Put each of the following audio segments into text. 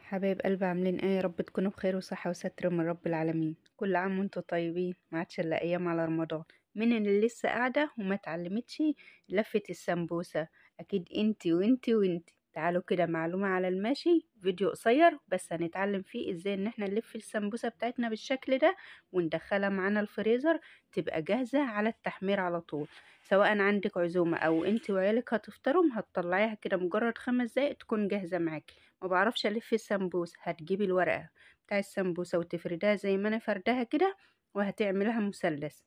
حبايب قلبي عاملين ايه؟ يا رب تكونوا بخير وصحة وستر من رب العالمين. كل عام وانتوا طيبين. ما عادش الا ايام على رمضان. مين اللي لسه قاعدة وما اتعلمتش لفة السمبوسة؟ اكيد انتي. تعالوا كده معلومة على الماشي، فيديو قصير بس هنتعلم فيه ازاي ان احنا نلف السمبوسة بتاعتنا بالشكل ده وندخلها معانا الفريزر، تبقى جاهزة على التحمير على طول. سواء عندك عزومة او انتي وعيالك هتفطروا، هتطلعيها كده مجرد 5 دقايق تكون جاهزة معاكي. ما بعرفش الف السمبوسه، هتجيبي الورقه بتاع السمبوسه وتفردها زي ما انا فردها كده، وهتعملها مثلث.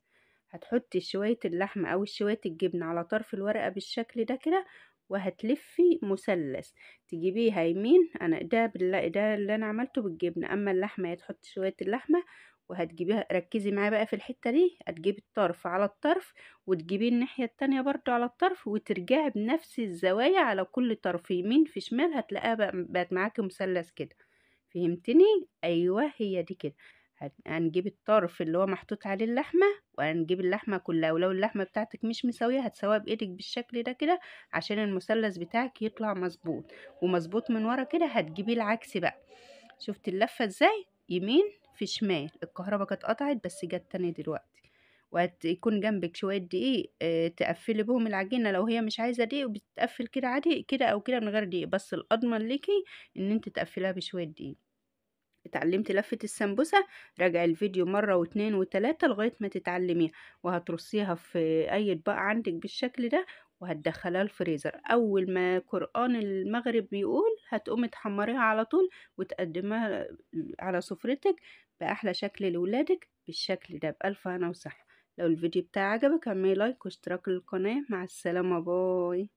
هتحطي شويه اللحمه او شويه الجبنه على طرف الورقه بالشكل ده كده، وهتلفي مثلث. تجيبيها يمين، انا ده اللي انا عملته بالجبنه، اما اللحمه هتحطي شويه اللحمه وهتجيبيها. ركزي معايا بقى في الحته دي، هتجيبي الطرف على الطرف وتجيبيه الناحية التانية برضو على الطرف، وترجعي بنفس الزوايا على كل طرف، يمين في شمال، هتلاقيها بقت معاكي مثلث كده. فهمتني؟ ايوه هي دي كده. هنجيب الطرف اللي هو محطوط عليه اللحمة، وهنجيب اللحمة كلها، ولو اللحمة بتاعتك مش مساوية هتسويها بايدك بالشكل ده كده عشان المثلث بتاعك يطلع مظبوط. ومظبوط من ورا كده هتجيبيه العكس بقى. شفت اللفة ازاي؟ يمين في شمال. الكهرباء كانت قطعت بس جت تاني دلوقتي. وهيكون جنبك شوية دقيق، تقفلي بهم العجينة لو هي مش عايزة دقيق، وبتتقفل كده عادي كده أو كده من غير دقيق، بس الأضمن ليكي إن انت تقفلها بشوية دقيق. اتعلمت لفة السمبوسة؟ راجع الفيديو مرة واتنين وتلاتة لغاية ما تتعلميها، وهترصيها في أي طبق عندك بالشكل ده، وهتدخلها الفريزر. أول ما قرآن المغرب بيقول هتقومي تحمريها على طول، وتقدمها على سفرتك بأحلى شكل لولادك بالشكل ده، بألف هنا وصحة. لو الفيديو بتاعي عجبك اعملي لايك واشتراك للقناة. مع السلامة، باي.